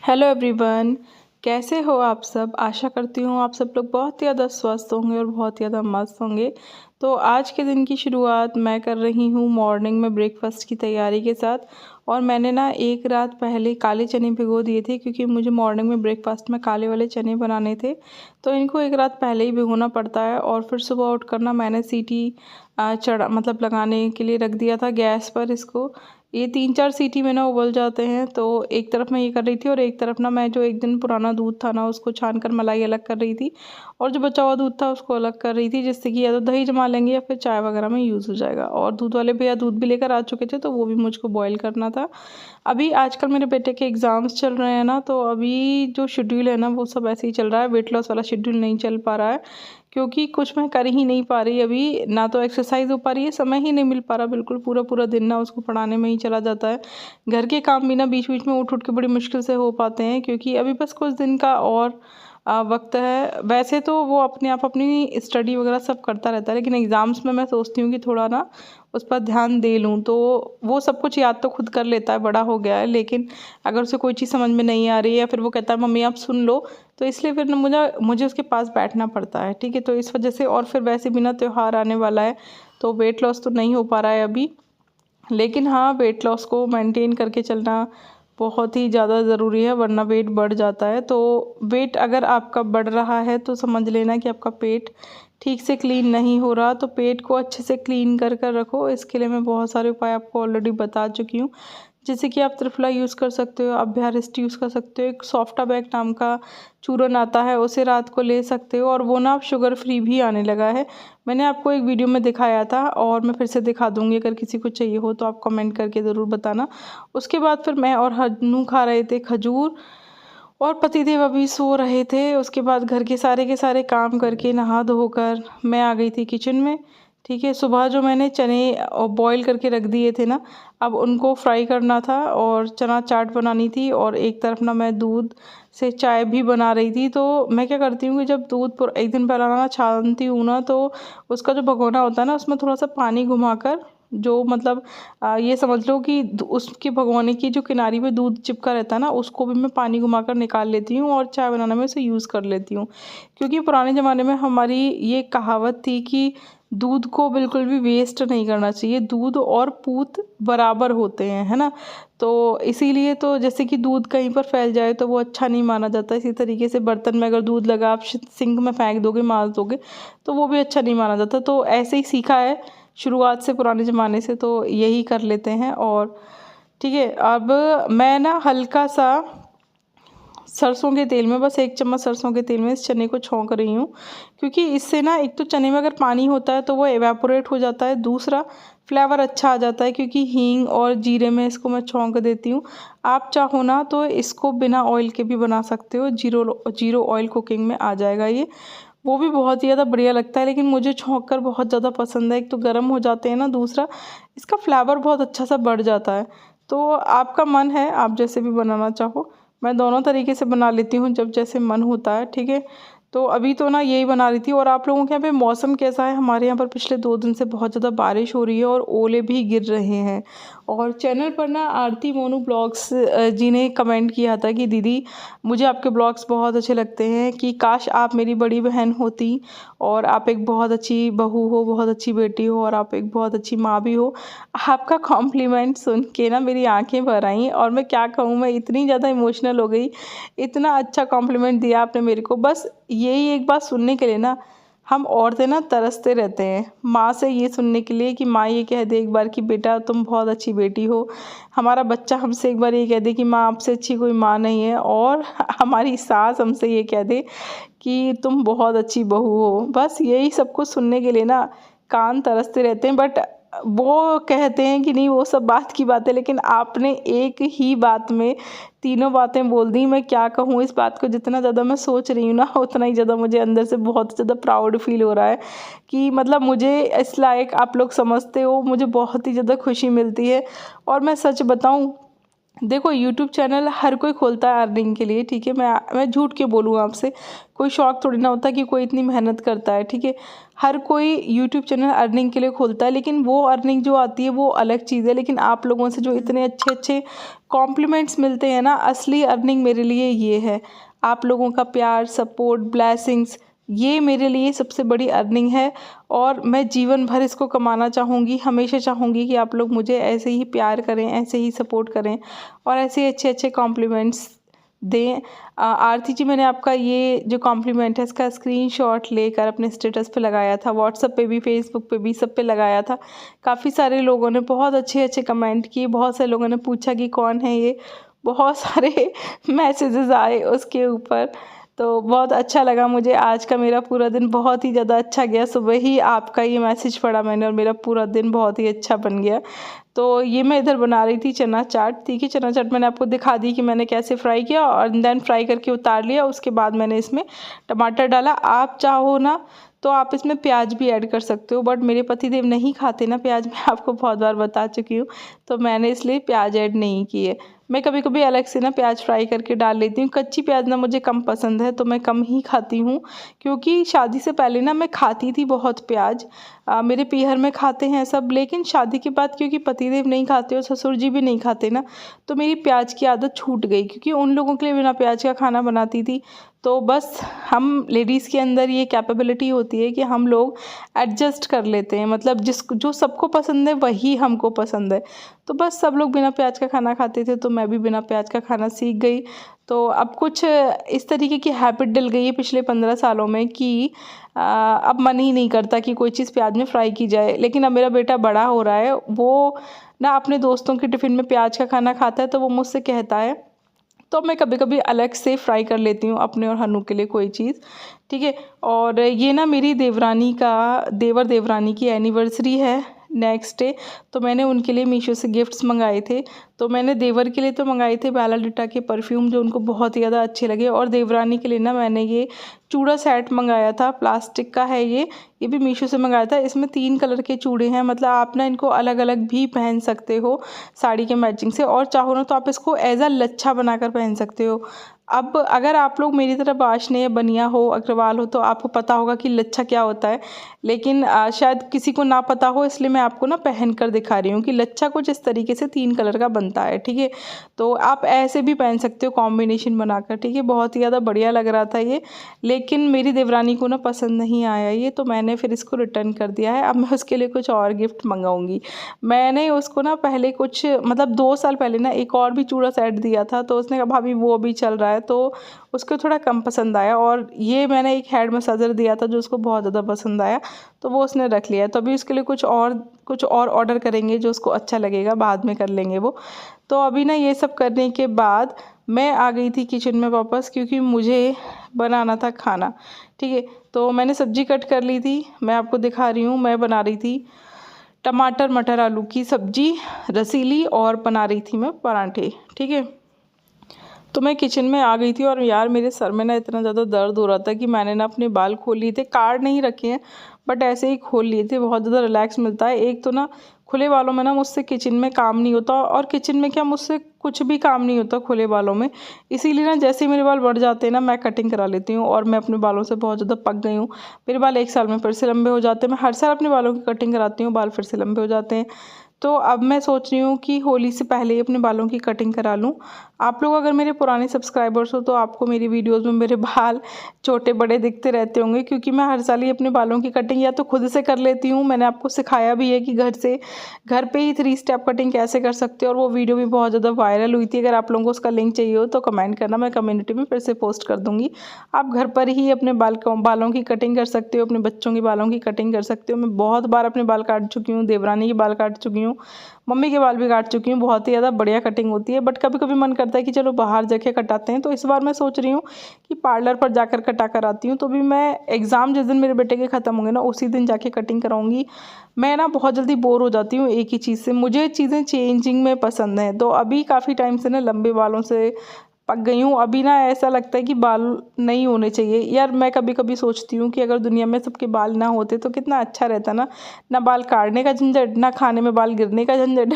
Hello everyone. कैसे हो आप सब। आशा करती हूँ आप सब लोग बहुत ही ज़्यादा स्वस्थ होंगे और बहुत ही ज़्यादा मस्त होंगे। तो आज के दिन की शुरुआत मैं कर रही हूँ मॉर्निंग में ब्रेकफास्ट की तैयारी के साथ। और मैंने ना एक रात पहले काले चने भिगो दिए थे, क्योंकि मुझे मॉर्निंग में ब्रेकफास्ट में काले वाले चने बनाने थे। तो इनको एक रात पहले ही भिगोना पड़ता है। और फिर सुबह उठ कर ना मैंने सीटी चढ़ा मतलब लगाने के लिए रख दिया था गैस पर इसको। ये 3-4 सीटी में ना उबल जाते हैं। तो एक तरफ मैं ये कर रही थी और एक तरफ ना मैं जो एक दिन पुराना दूध था ना उसको छान कर मलाई अलग कर रही थी, और जो बचा हुआ दूध था उसको अलग कर रही थी, जिससे कि या तो दही जमा लेंगे या फिर चाय वगैरह में यूज़ हो जाएगा। और दूध वाले भैया दूध भी लेकर आ चुके थे, तो वो भी मुझको बॉईल करना था। अभी आजकल मेरे बेटे के एग्ज़ाम्स चल रहे हैं ना, तो अभी जो शेड्यूल है ना वो सब ऐसे ही चल रहा है। वेट लॉस वाला शेड्यूल नहीं चल पा रहा है, क्योंकि कुछ मैं कर ही नहीं पा रही अभी। ना तो एक्सरसाइज हो पा रही है, समय ही नहीं मिल पा रहा बिल्कुल। पूरा पूरा दिन ना उसको पढ़ाने में ही चला जाता है। घर के काम भी ना बीच बीच में उठ उठ के बड़ी मुश्किल से हो पाते हैं, क्योंकि अभी बस कुछ दिन का और वक्त है। वैसे तो वो अपने आप अपनी स्टडी वगैरह सब करता रहता है, लेकिन एग्ज़ाम्स में मैं सोचती हूँ कि थोड़ा ना उस पर ध्यान दे लूँ। तो वो सब कुछ याद तो खुद कर लेता है, बड़ा हो गया है, लेकिन अगर उसे कोई चीज़ समझ में नहीं आ रही है या फिर वो कहता है मम्मी आप सुन लो, तो इसलिए फिर ना मुझे मुझे उसके पास बैठना पड़ता है। ठीक है, तो इस वजह से। और फिर वैसे भी ना त्यौहार आने वाला है, तो वेट लॉस तो नहीं हो पा रहा है अभी। लेकिन हाँ, वेट लॉस को मेंटेन करके चलना बहुत ही ज़्यादा ज़रूरी है, वरना वेट बढ़ जाता है। तो वेट अगर आपका बढ़ रहा है तो समझ लेना कि आपका पेट ठीक से क्लीन नहीं हो रहा। तो पेट को अच्छे से क्लीन कर कर रखो। इसके लिए मैं बहुत सारे उपाय आपको ऑलरेडी बता चुकी हूँ, जैसे कि आप त्रिफला यूज़ कर सकते हो, अभ्यारिष्ट यूज़ कर सकते हो, एक सॉफ्टाबैक नाम का चूरन आता है उसे रात को ले सकते हो, और वो ना अब शुगर फ्री भी आने लगा है। मैंने आपको एक वीडियो में दिखाया था और मैं फिर से दिखा दूँगी, अगर किसी को चाहिए हो तो आप कमेंट करके ज़रूर बताना। उसके बाद फिर मैं और हन्नू खा रहे थे खजूर, और पतिदेव अभी सो रहे थे। उसके बाद घर के सारे काम करके नहा धोकर मैं आ गई थी किचन में। ठीक है, सुबह जो मैंने चने बॉईल करके रख दिए थे ना, अब उनको फ्राई करना था और चना चाट बनानी थी। और एक तरफ ना मैं दूध से चाय भी बना रही थी। तो मैं क्या करती हूँ कि जब दूध एक दिन पहला ना छानती हूँ ना, तो उसका जो भगोना होता है ना उसमें थोड़ा सा पानी घुमाकर, जो मतलब ये समझ लो कि उसके भगोने की जो किनारी पे दूध चिपका रहता है ना, उसको भी मैं पानी घुमाकर निकाल लेती हूँ और चाय बनाने में उसे यूज़ कर लेती हूँ। क्योंकि पुराने ज़माने में हमारी ये कहावत थी कि दूध को बिल्कुल भी वेस्ट नहीं करना चाहिए, दूध और पूत बराबर होते हैं, है ना। तो इसीलिए तो जैसे कि दूध कहीं पर फैल जाए तो वो अच्छा नहीं माना जाता। इसी तरीके से बर्तन में अगर दूध लगा आप सिंक में फेंक दोगे, मार दोगे, तो वो भी अच्छा नहीं माना जाता। तो ऐसे ही सीखा है शुरुआत से, पुराने ज़माने से, तो यही कर लेते हैं। और ठीक है, अब मैं ना हल्का सा सरसों के तेल में, बस 1 चम्मच सरसों के तेल में इस चने को छौंक रही हूँ। क्योंकि इससे ना एक तो चने में अगर पानी होता है तो वो एवेपोरेट हो जाता है, दूसरा फ्लेवर अच्छा आ जाता है, क्योंकि हींग और जीरे में इसको मैं छौंक देती हूँ। आप चाहो ना तो इसको बिना ऑयल के भी बना सकते हो, जीरो ऑयल कुकिंग में आ जाएगा ये, वो भी बहुत ही ज़्यादा बढ़िया लगता है। लेकिन मुझे छौंक कर बहुत ज़्यादा पसंद है। एक तो गर्म हो जाते हैं ना, दूसरा इसका फ्लेवर बहुत अच्छा सा बढ़ जाता है। तो आपका मन है, आप जैसे भी बनाना चाहो। मैं दोनों तरीके से बना लेती हूँ, जब जैसे मन होता है। ठीक है, तो अभी तो ना यही बना रही थी। और आप लोगों के यहाँ पे मौसम कैसा है। हमारे यहाँ पर पिछले 2 दिन से बहुत ज़्यादा बारिश हो रही है और ओले भी गिर रहे हैं। और चैनल पर ना आरती मोनू ब्लॉग्स जी ने कमेंट किया था कि दीदी मुझे आपके ब्लॉग्स बहुत अच्छे लगते हैं, कि काश आप मेरी बड़ी बहन होती, और आप एक बहुत अच्छी बहू हो, बहुत अच्छी बेटी हो, और आप एक बहुत अच्छी माँ भी हो। आपका कॉम्प्लीमेंट सुन के ना मेरी आंखें भर आईं, और मैं क्या कहूँ, मैं इतनी ज़्यादा इमोशनल हो गई। इतना अच्छा कॉम्प्लीमेंट दिया आपने मेरे को। बस यही एक बात सुनने के लिए ना हम औरतें ना तरसते रहते हैं, माँ से ये सुनने के लिए कि माँ ये कह दे एक बार कि बेटा तुम बहुत अच्छी बेटी हो। हमारा बच्चा हमसे एक बार ये कह दे कि माँ आपसे अच्छी कोई माँ नहीं है। और हमारी सास हमसे ये कह दे कि तुम बहुत अच्छी बहू हो। बस यही सब कुछ सुनने के लिए ना कान तरसते रहते हैं। बट वो कहते हैं कि नहीं, वो सब बात की बात है, लेकिन आपने एक ही बात में तीनों बातें बोल दी। मैं क्या कहूँ इस बात को, जितना ज़्यादा मैं सोच रही हूँ ना, उतना ही ज़्यादा मुझे अंदर से बहुत ज़्यादा प्राउड फील हो रहा है कि मतलब मुझे इस लायक आप लोग समझते हो। मुझे बहुत ही ज़्यादा खुशी मिलती है। और मैं सच बताऊँ, देखो यूट्यूब चैनल हर कोई खोलता है अर्निंग के लिए। ठीक है, मैं झूठ के बोलूँ आपसे, कोई शौक थोड़ी ना होता कि कोई इतनी मेहनत करता है। ठीक है, हर कोई यूट्यूब चैनल अर्निंग के लिए खोलता है, लेकिन वो अर्निंग जो आती है वो अलग चीज़ है। लेकिन आप लोगों से जो इतने अच्छे अच्छे कॉम्प्लीमेंट्स मिलते हैं ना, असली अर्निंग मेरे लिए ये है। आप लोगों का प्यार, सपोर्ट, ब्लेसिंग्स, ये मेरे लिए सबसे बड़ी अर्निंग है और मैं जीवन भर इसको कमाना चाहूँगी। हमेशा चाहूँगी कि आप लोग मुझे ऐसे ही प्यार करें, ऐसे ही सपोर्ट करें और ऐसे अच्छे अच्छे कॉम्प्लीमेंट्स दें। आरती जी, मैंने आपका ये जो कॉम्प्लीमेंट है इसका स्क्रीनशॉट लेकर अपने स्टेटस पे लगाया था, व्हाट्सएप पे भी, फेसबुक पे भी, सब पे लगाया था। काफ़ी सारे लोगों ने बहुत अच्छे अच्छे कमेंट किए, बहुत सारे लोगों ने पूछा कि कौन है ये, बहुत सारे मैसेजेस आए उसके ऊपर। तो बहुत अच्छा लगा मुझे। आज का मेरा पूरा दिन बहुत ही ज़्यादा अच्छा गया। सुबह ही आपका ये मैसेज पढ़ा मैंने और मेरा पूरा दिन बहुत ही अच्छा बन गया। तो ये मैं इधर बना रही थी चना चाट। ठीक है, चना चाट मैंने आपको दिखा दी कि मैंने कैसे फ्राई किया और देन फ्राई करके उतार लिया। उसके बाद मैंने इसमें टमाटर डाला। आप चाहो ना तो आप इसमें प्याज भी ऐड कर सकते हो, बट मेरे पतिदेव नहीं खाते ना प्याज, मैं आपको बहुत बार बता चुकी हूँ, तो मैंने इसलिए प्याज ऐड नहीं किए। मैं कभी कभी अलग से ना प्याज फ्राई करके डाल लेती हूँ। कच्ची प्याज ना मुझे कम पसंद है, तो मैं कम ही खाती हूँ, क्योंकि शादी से पहले ना मैं खाती थी बहुत प्याज। मेरे पीहर में खाते हैं सब, लेकिन शादी के बाद क्योंकि पतिदेव नहीं खाते और ससुर जी भी नहीं खाते ना, तो मेरी प्याज की आदत छूट गई, क्योंकि उन लोगों के लिए बिना प्याज का खाना बनाती थी। तो बस हम लेडीज़ के अंदर ये कैपेबिलिटी होती है कि हम लोग एडजस्ट कर लेते हैं, मतलब जो सबको पसंद है वही हमको पसंद है। तो बस सब लोग बिना प्याज का खाना खाते थे, तो मैं भी बिना प्याज का खाना सीख गई। तो अब कुछ इस तरीके की हैबिट डल गई है पिछले 15 सालों में कि अब मन ही नहीं करता कि कोई चीज़ प्याज में फ्राई की जाए। लेकिन अब मेरा बेटा बड़ा हो रहा है, वो ना अपने दोस्तों के टिफ़िन में प्याज का खाना खाता है, तो वो मुझसे कहता है, तो मैं कभी कभी अलग से फ्राई कर लेती हूँ अपने और हन्नू के लिए कोई चीज़। ठीक है, और ये ना मेरी देवर देवरानी की एनिवर्सरी है नेक्स्ट डे, तो मैंने उनके लिए मीशो से गिफ्ट्स मंगाए थे। तो मैंने देवर के लिए तो मंगाए थे बेला विटा के परफ्यूम, जो उनको बहुत ही ज़्यादा अच्छे लगे, और देवरानी के लिए ना मैंने ये चूड़ा सेट मंगाया था, प्लास्टिक का है ये भी मीशो से मंगाया था। इसमें 3 कलर के चूड़े हैं, मतलब आप ना इनको अलग अलग भी पहन सकते हो साड़ी के मैचिंग से, और चाहो ना तो आप इसको एज अ लच्छा बनाकर पहन सकते हो। अब अगर आप लोग मेरी तरह बाशने, बनिया हो, अग्रवाल हो, तो आपको पता होगा कि लच्छा क्या होता है, लेकिन शायद किसी को ना पता हो, इसलिए मैं आपको ना पहन कर दिखा रही हूँ कि लच्छा कुछ इस तरीके से 3 कलर का बनता है। ठीक है, तो आप ऐसे भी पहन सकते हो कॉम्बिनेशन बनाकर। ठीक है, बहुत ही ज़्यादा बढ़िया लग रहा था ये, लेकिन मेरी देवरानी को ना पसंद नहीं आया ये, तो मैंने फिर इसको रिटर्न कर दिया है। अब मैं उसके लिए कुछ और गिफ्ट मंगाऊंगी। मैंने उसको ना पहले कुछ, मतलब 2 साल पहले ना एक और भी चूड़ा सेट दिया था, तो उसने कहा भाभी वो भी चल रहा है, तो उसको थोड़ा कम पसंद आया। और ये मैंने एक हेड मसाजर दिया था जो उसको बहुत ज़्यादा पसंद आया, तो वो उसने रख लिया। तो अभी उसके लिए कुछ और ऑर्डर करेंगे जो उसको अच्छा लगेगा, बाद में कर लेंगे वो। तो अभी ना ये सब करने के बाद मैं आ गई थी किचन में वापस, क्योंकि मुझे बनाना था खाना। ठीक है, तो मैंने सब्जी कट कर ली थी, मैं आपको दिखा रही हूँ। मैं बना रही थी टमाटर मटर आलू की सब्जी रसीली, और बना रही थी मैं पराठे। ठीक है, तो मैं किचन में आ गई थी और यार मेरे सर में ना इतना ज़्यादा दर्द हो रहा था कि मैंने ना अपने बाल खोल लिए थे, काट नहीं रखे हैं बट ऐसे ही खोल लिए थे। बहुत ज़्यादा रिलैक्स मिलता है। एक तो ना खुले बालों में ना मुझसे किचन में काम नहीं होता, और किचन में क्या मुझसे कुछ भी काम नहीं होता खुले बालों में। इसीलिए ना जैसे ही मेरे बाल बढ़ जाते हैं ना, मैं कटिंग करा लेती हूँ, और मैं अपने बालों से बहुत ज़्यादा पक गई हूँ। मेरे बाल 1 साल में फिर से लंबे हो जाते हैं। मैं हर साल अपने बालों की कटिंग कराती हूँ, बाल फिर से लंबे हो जाते हैं। तो अब मैं सोच रही हूँ कि होली से पहले ही अपने बालों की कटिंग करा लूँ। आप लोग अगर मेरे पुराने सब्सक्राइबर्स हो तो आपको मेरी वीडियोस में मेरे बाल छोटे बड़े दिखते रहते होंगे, क्योंकि मैं हर साल ही अपने बालों की कटिंग या तो खुद से कर लेती हूँ। मैंने आपको सिखाया भी है कि घर पे ही 3 स्टेप कटिंग कैसे कर सकते हो, और वो वीडियो भी बहुत ज़्यादा वायरल हुई थी। अगर आप लोगों को उसका लिंक चाहिए हो तो कमेंट करना, मैं कम्युनिटी में फिर से पोस्ट कर दूँगी। आप घर पर ही अपने बालों की कटिंग कर सकते हो, अपने बच्चों के बालों की कटिंग कर सकते हो। मैं बहुत बार अपने बाल काट चुकी हूँ, देवरानी के बाल काट चुकी हूँ, मम्मी के बाल भी काट चुकी हूँ। बहुत ही ज़्यादा बढ़िया कटिंग होती है, बट कभी कभी मन करता है कि चलो बाहर जाके कटाते हैं। तो इस बार मैं सोच रही हूँ कि पार्लर पर जाकर कटा कर आती हूँ। तो भी मैं एग्ज़ाम जिस दिन मेरे बेटे के ख़त्म होंगे ना, उसी दिन जाके कटिंग कराऊंगी। मैं ना बहुत जल्दी बोर हो जाती हूँ एक ही चीज़ से, मुझे चीज़ें चेंजिंग में पसंद है। तो अभी काफ़ी टाइम से ना लंबे बालों से पक गई हूँ। अभी ना ऐसा लगता है कि बाल नहीं होने चाहिए यार। मैं कभी कभी सोचती हूँ कि अगर दुनिया में सबके बाल ना होते तो कितना अच्छा रहता ना, ना बाल काटने का झंझट, ना खाने में बाल गिरने का झंझट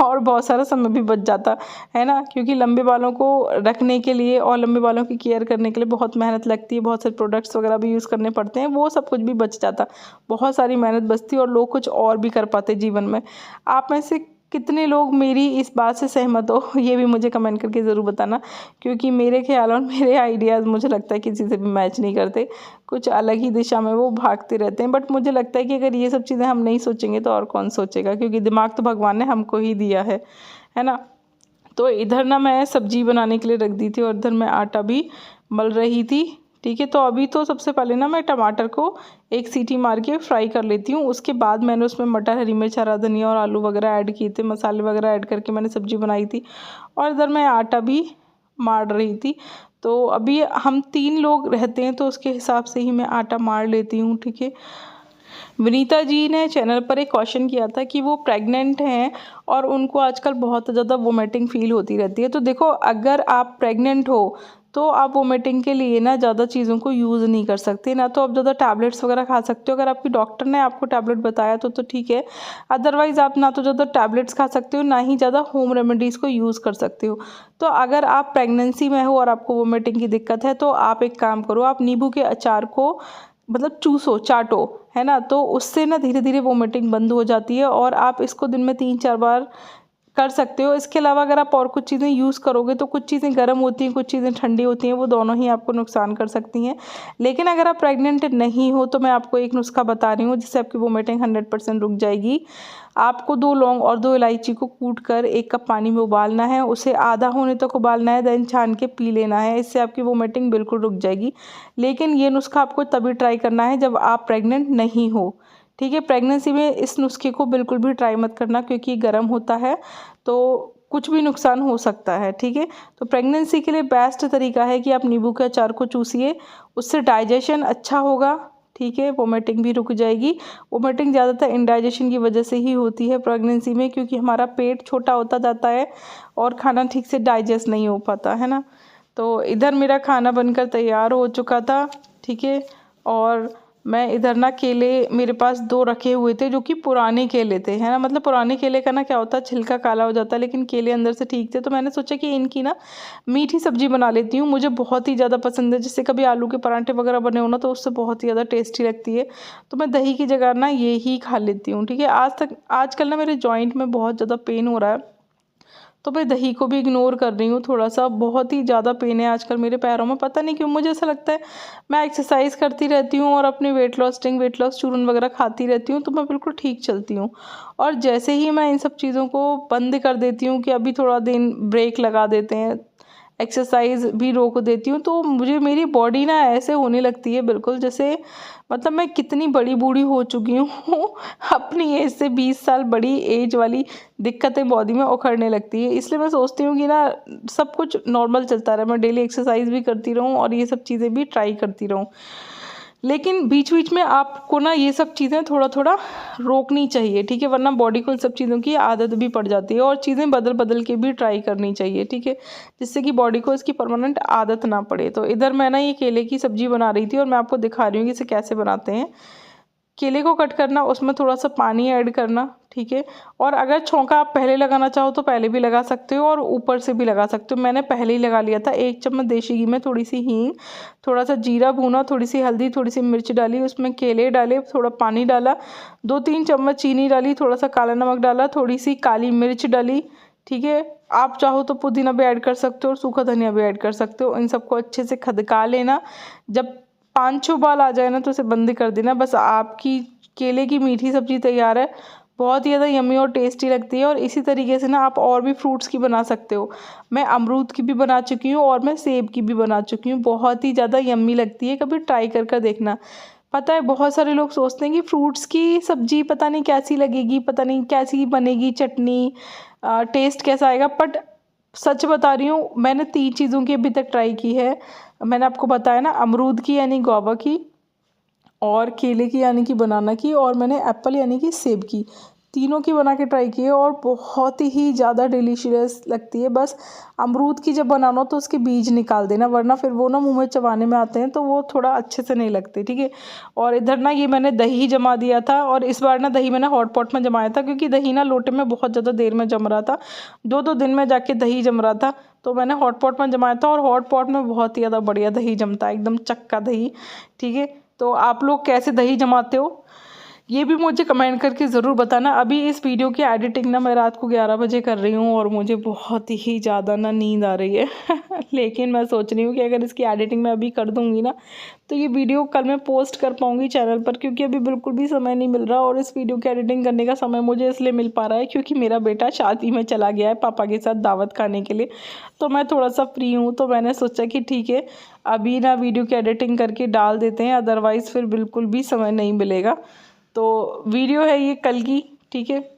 और बहुत सारा समय भी बच जाता है ना। क्योंकि लंबे बालों को रखने के लिए और लंबे बालों की केयर करने के लिए बहुत मेहनत लगती है, बहुत सारे प्रोडक्ट्स वगैरह भी यूज़ करने पड़ते हैं, वो सब कुछ भी बच जाता, बहुत सारी मेहनत बचती और लोग कुछ और भी कर पाते जीवन में। आप में से कितने लोग मेरी इस बात से सहमत हो ये भी मुझे कमेंट करके ज़रूर बताना, क्योंकि मेरे ख्याल और मेरे आइडियाज़ मुझे लगता है किसी से भी मैच नहीं करते, कुछ अलग ही दिशा में वो भागते रहते हैं। बट मुझे लगता है कि अगर ये सब चीज़ें हम नहीं सोचेंगे तो और कौन सोचेगा, क्योंकि दिमाग तो भगवान ने हमको ही दिया है ना। तो इधर ना मैं सब्जी बनाने के लिए रख दी थी और इधर मैं आटा भी मल रही थी, ठीक है। तो अभी तो सबसे पहले ना मैं टमाटर को एक सीटी मार के फ्राई कर लेती हूँ। उसके बाद मैंने उसमें मटर, हरी मिर्च, हरा धनिया और आलू वगैरह ऐड किए थे, मसाले वगैरह ऐड करके मैंने सब्ज़ी बनाई थी। और इधर मैं आटा भी मार रही थी। तो अभी हम 3 लोग रहते हैं तो उसके हिसाब से ही मैं आटा मार लेती हूँ, ठीक है। विनीता जी ने चैनल पर एक क्वेश्चन किया था कि वो प्रेग्नेंट हैं और उनको आजकल बहुत ज़्यादा वोमिटिंग फील होती रहती है। तो देखो, अगर आप प्रेग्नेंट हो तो आप वोमिटिंग के लिए ना ज़्यादा चीज़ों को यूज़ नहीं कर सकते, ना तो आप ज़्यादा टैबलेट्स वगैरह खा सकते हो। अगर आपकी डॉक्टर ने आपको टैबलेट बताया तो ठीक है, अदरवाइज़ आप ना तो ज़्यादा टैबलेट्स खा सकते हो, ना ही ज़्यादा होम रेमेडीज़ को यूज़ कर सकते हो। तो अगर आप प्रेगनेंसी में हो और आपको वोमिटिंग की दिक्कत है तो आप एक काम करो, आप नींबू के अचार को मतलब चूसो, चाटो, है ना। तो उससे ना धीरे धीरे वोमिटिंग बंद हो जाती है और आप इसको दिन में 3-4 बार कर सकते हो। इसके अलावा अगर आप और कुछ चीज़ें यूज़ करोगे तो कुछ चीज़ें गर्म होती हैं, कुछ चीज़ें ठंडी होती हैं, वो दोनों ही आपको नुकसान कर सकती हैं। लेकिन अगर आप प्रेग्नेंट नहीं हो तो मैं आपको एक नुस्खा बता रही हूँ जिससे आपकी वोमिटिंग 100% रुक जाएगी। आपको 2 लौंग और 2 इलायची को कूट कर 1 कप पानी में उबालना है, उसे आधा होने तक उबालना है, देन छान के पी लेना है। इससे आपकी वोमिटिंग बिल्कुल रुक जाएगी। लेकिन ये नुस्खा आपको तभी ट्राई करना है जब आप प्रेग्नेंट नहीं हो, ठीक है। प्रेगनेंसी में इस नुस्खे को बिल्कुल भी ट्राई मत करना, क्योंकि गर्म होता है तो कुछ भी नुकसान हो सकता है, ठीक है। तो प्रेगनेंसी के लिए बेस्ट तरीका है कि आप नींबू के अचार को चूसिए, उससे डाइजेशन अच्छा होगा, ठीक है। वोमिटिंग भी रुक जाएगी। वोमिटिंग ज़्यादातर इंडाइजेशन की वजह से ही होती है प्रेगनेंसी में, क्योंकि हमारा पेट छोटा होता जाता है और खाना ठीक से डाइजेस्ट नहीं हो पाता, है ना। तो इधर मेरा खाना बनकर तैयार हो चुका था, ठीक है। और मैं इधर ना केले मेरे पास 2 रखे हुए थे जो कि पुराने केले थे, है ना। मतलब पुराने केले का ना क्या होता है, छिलका काला हो जाता है लेकिन केले अंदर से ठीक थे। तो मैंने सोचा कि इनकी ना मीठी सब्जी बना लेती हूँ। मुझे बहुत ही ज़्यादा पसंद है, जैसे कभी आलू के पराठे वगैरह बने हो ना तो उससे बहुत ही ज़्यादा टेस्टी लगती है। तो मैं दही की जगह ना ये ही खा लेती हूँ, ठीक है। आजकल ना मेरे जॉइंट में बहुत ज़्यादा पेन हो रहा है, तो मैं दही को भी इग्नोर कर रही हूँ थोड़ा सा। बहुत ही ज़्यादा पेन है आजकल मेरे पैरों में, पता नहीं क्यों। मुझे ऐसा लगता है मैं एक्सरसाइज करती रहती हूँ और अपने वेट लॉस चूरन वगैरह खाती रहती हूँ तो मैं बिल्कुल ठीक चलती हूँ। और जैसे ही मैं इन सब चीज़ों को बंद कर देती हूँ कि अभी थोड़ा दिन ब्रेक लगा देते हैं, एक्सरसाइज भी रोक देती हूँ, तो मुझे मेरी बॉडी ना ऐसे होने लगती है बिल्कुल जैसे, मतलब मैं कितनी बड़ी बूढ़ी हो चुकी हूँ अपनी एज से 20 साल बड़ी एज वाली दिक्कतें बॉडी में उखड़ने लगती है। इसलिए मैं सोचती हूँ कि ना सब कुछ नॉर्मल चलता रहे, मैं डेली एक्सरसाइज भी करती रहूँ और ये सब चीज़ें भी ट्राई करती रहूँ। लेकिन बीच बीच में आपको ना ये सब चीज़ें थोड़ा थोड़ा रोकनी चाहिए, ठीक है, वरना बॉडी को इन सब चीज़ों की आदत भी पड़ जाती है। और चीज़ें बदल बदल के भी ट्राई करनी चाहिए, ठीक है, जिससे कि बॉडी को इसकी परमानेंट आदत ना पड़े। तो इधर मैं ना ये केले की सब्ज़ी बना रही थी और मैं आपको दिखा रही हूँ कि इसे कैसे बनाते हैं। केले को कट करना, उसमें थोड़ा सा पानी ऐड करना, ठीक है। और अगर छौंका आप पहले लगाना चाहो तो पहले भी लगा सकते हो और ऊपर से भी लगा सकते हो। मैंने पहले ही लगा लिया था। 1 चम्मच देसी घी में थोड़ी सी हींग, थोड़ा सा जीरा भूना, थोड़ी सी हल्दी, थोड़ी सी मिर्च डाली, उसमें केले डाले, थोड़ा पानी डाला, 2-3 चम्मच चीनी डाली, थोड़ा सा काला नमक डाला, थोड़ी सी काली मिर्च डाली, ठीक है। आप चाहो तो पुदीना भी ऐड कर सकते हो और सूखा धनिया भी ऐड कर सकते हो। इन सबको अच्छे से खदका लेना। जब 5-6 उबाल आ जाए ना तो इसे बंद कर देना। बस आपकी केले की मीठी सब्ज़ी तैयार है। बहुत ही ज़्यादा यम्मी और टेस्टी लगती है। और इसी तरीके से ना आप और भी फ्रूट्स की बना सकते हो। मैं अमरूद की भी बना चुकी हूँ और मैं सेब की भी बना चुकी हूँ। बहुत ही ज़्यादा यम्मी लगती है, कभी ट्राई कर देखना। पता है बहुत सारे लोग सोचते हैं कि फ्रूट्स की सब्ज़ी पता नहीं कैसी लगेगी, पता नहीं कैसी बनेगी, चटनी टेस्ट कैसा आएगा। बट सच बता रही हूँ, मैंने 3 चीज़ों की अभी तक ट्राई की है। मैंने आपको बताया ना, अमरूद की यानी गुआवा की, और केले की यानी कि बनाना की, और मैंने एप्पल यानी कि सेब की, तीनों की बना के ट्राई की है और बहुत ही ज़्यादा डिलीशियस लगती है। बस अमरूद की जब बनाना हो तो उसके बीज निकाल देना, वरना फिर वो ना मुंह में चबाने में आते हैं तो वो थोड़ा अच्छे से नहीं लगते, ठीक है। और इधर ना ये मैंने दही जमा दिया था, और इस बार ना दही मैंने हॉट पॉट में जमाया था क्योंकि दही ना लोटे में बहुत ज़्यादा देर में जम रहा था, 2-2 दिन में जाके दही जम रहा था। तो मैंने हॉट पॉट में जमाया था और हॉट पॉट में बहुत ही ज़्यादा बढ़िया दही जमता है, एकदम चक्का दही, ठीक है। तो आप लोग कैसे दही जमाते हो ये भी मुझे कमेंट करके ज़रूर बताना। अभी इस वीडियो की एडिटिंग ना मैं रात को 11 बजे कर रही हूँ और मुझे बहुत ही ज़्यादा ना नींद आ रही है लेकिन मैं सोच रही हूँ कि अगर इसकी एडिटिंग मैं अभी कर दूँगी ना तो ये वीडियो कल मैं पोस्ट कर पाऊँगी चैनल पर, क्योंकि अभी बिल्कुल भी समय नहीं मिल रहा। और इस वीडियो की एडिटिंग करने का समय मुझे इसलिए मिल पा रहा है क्योंकि मेरा बेटा शादी में चला गया है पापा के साथ दावत खाने के लिए, तो मैं थोड़ा सा फ्री हूँ। तो मैंने सोचा कि ठीक है अभी ना वीडियो की एडिटिंग करके डाल देते हैं, अदरवाइज़ फिर बिल्कुल भी समय नहीं मिलेगा। तो वीडियो है ये कल की, ठीक है,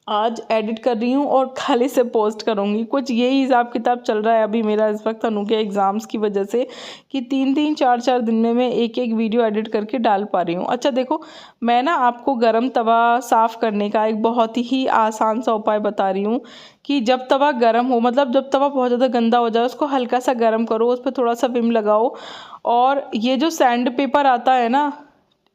आज एडिट कर रही हूँ और कल इसे पोस्ट करूँगी। कुछ यही हिसाब किताब चल रहा है अभी मेरा इस वक्त अनु के एग्ज़ाम्स की वजह से कि 3-3 4-4 दिन में मैं एक वीडियो एडिट करके डाल पा रही हूँ। अच्छा देखो, मैं ना आपको गरम तवा साफ़ करने का एक बहुत ही आसान सा उपाय बता रही हूँ कि जब तवा गरम हो, मतलब जब तवा बहुत ज़्यादा गंदा हो जाए उसको हल्का सा गरम करो, उस पर थोड़ा सा विम लगाओ और ये जो सैंड पेपर आता है ना,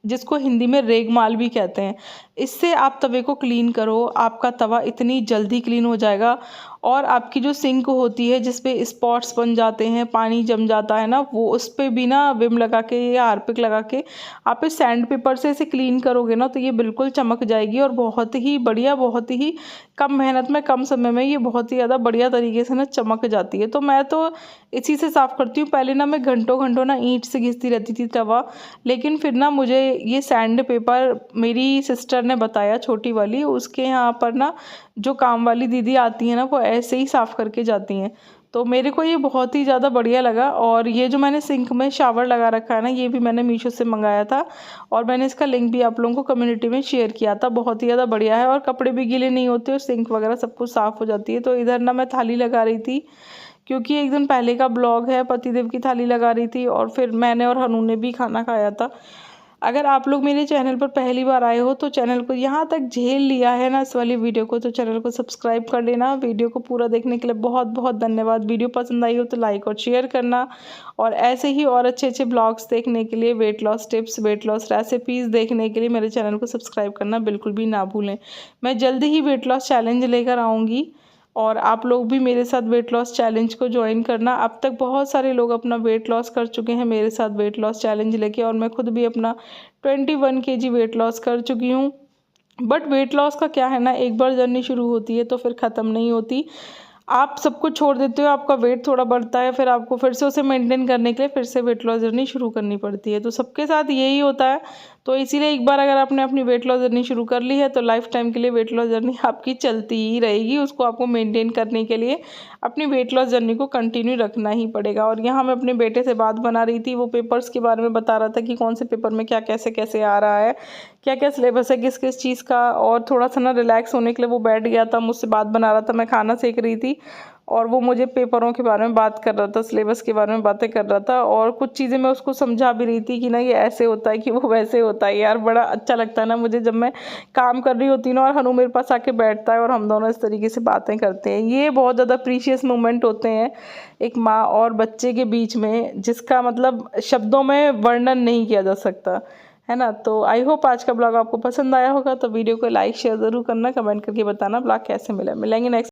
जिसको हिंदी में रेगमाल भी कहते हैं, इससे आप तवे को क्लीन करो। आपका तवा इतनी जल्दी क्लीन हो जाएगा। और आपकी जो सिंक होती है जिस पे स्पॉट्स बन जाते हैं, पानी जम जाता है ना, वो उस पर भी ना विम लगा के या हार्पिक लगा के आप इस सैंड पेपर से इसे क्लीन करोगे ना तो ये बिल्कुल चमक जाएगी और बहुत ही बढ़िया, बहुत ही कम मेहनत में कम समय में ये बहुत ही ज़्यादा बढ़िया तरीके से ना चमक जाती है। तो मैं तो इसी से साफ़ करती हूँ। पहले ना मैं घंटों घंटों ना ईंट से घिसती रहती थी तवा, लेकिन फिर ना मुझे ये सैंड पेपर मेरी सिस्टर ने बताया, छोटी वाली, उसके यहाँ पर ना जो काम वाली दीदी आती है ना वो ऐसे ही साफ़ करके जाती हैं। तो मेरे को ये बहुत ही ज़्यादा बढ़िया लगा। और ये जो मैंने सिंक में शावर लगा रखा है ना, ये भी मैंने मीशो से मंगाया था और मैंने इसका लिंक भी आप लोगों को कम्युनिटी में शेयर किया था। बहुत ही ज़्यादा बढ़िया है और कपड़े भी गीले नहीं होते और सिंक वगैरह सब कुछ साफ़ हो जाती है। तो इधर ना मैं थाली लगा रही थी क्योंकि एक दिन पहले का ब्लॉग है, पतिदेव की थाली लगा रही थी और फिर मैंने और हनु ने भी खाना खाया था। अगर आप लोग मेरे चैनल पर पहली बार आए हो तो चैनल को यहाँ तक झेल लिया है ना इस वाली वीडियो को, तो चैनल को सब्सक्राइब कर लेना। वीडियो को पूरा देखने के लिए बहुत बहुत धन्यवाद। वीडियो पसंद आई हो तो लाइक और शेयर करना और ऐसे ही और अच्छे अच्छे ब्लॉग्स देखने के लिए, weight loss tips, weight loss recipes देखने के लिए मेरे चैनल को सब्सक्राइब करना बिल्कुल भी ना भूलें। मैं जल्दी ही वेट लॉस चैलेंज लेकर आऊँगी और आप लोग भी मेरे साथ वेट लॉस चैलेंज को ज्वाइन करना। अब तक बहुत सारे लोग अपना वेट लॉस कर चुके हैं मेरे साथ वेट लॉस चैलेंज लेके और मैं खुद भी अपना 21 kg वेट लॉस कर चुकी हूँ। बट वेट लॉस का क्या है ना, एक बार जर्नी शुरू होती है तो फिर ख़त्म नहीं होती। आप सब कुछ छोड़ देते हो, आपका वेट थोड़ा बढ़ता है, फिर आपको फिर से उसे मेंटेन करने के लिए फिर से वेट लॉस जर्नी शुरू करनी पड़ती है। तो सबके साथ यही होता है। तो इसीलिए एक बार अगर आपने अपनी वेट लॉस जर्नी शुरू कर ली है तो लाइफ टाइम के लिए वेट लॉस जर्नी आपकी चलती ही रहेगी। उसको आपको मेंटेन करने के लिए अपनी वेट लॉस जर्नी को कंटिन्यू रखना ही पड़ेगा। और यहाँ मैं अपने बेटे से बात बना रही थी, वो पेपर्स के बारे में बता रहा था कि कौन से पेपर में क्या कैसे कैसे आ रहा है, क्या क्या सिलेबस है किस किस चीज़ का। और थोड़ा सा ना रिलैक्स होने के लिए वो बैठ गया था, मुझसे बात बना रहा था, मैं खाना सेक रही थी और वो मुझे पेपरों के बारे में बात कर रहा था, सिलेबस के बारे में बातें कर रहा था और कुछ चीज़ें मैं उसको समझा भी रही थी कि ना ये ऐसे होता है कि वो वैसे होता है। यार बड़ा अच्छा लगता है ना मुझे जब मैं काम कर रही होती हूँ ना और हनु मेरे पास आके बैठता है और हम दोनों इस तरीके से बातें करते हैं। ये बहुत ज़्यादा प्रीशियस मोमेंट होते हैं एक माँ और बच्चे के बीच में, जिसका मतलब शब्दों में वर्णन नहीं किया जा सकता, है ना। तो आई होप आज का ब्लॉग आपको पसंद आया होगा। तो वीडियो को लाइक शेयर ज़रूर करना, कमेंट करके बताना ब्लॉग कैसे मिलेंगे नेक्स्ट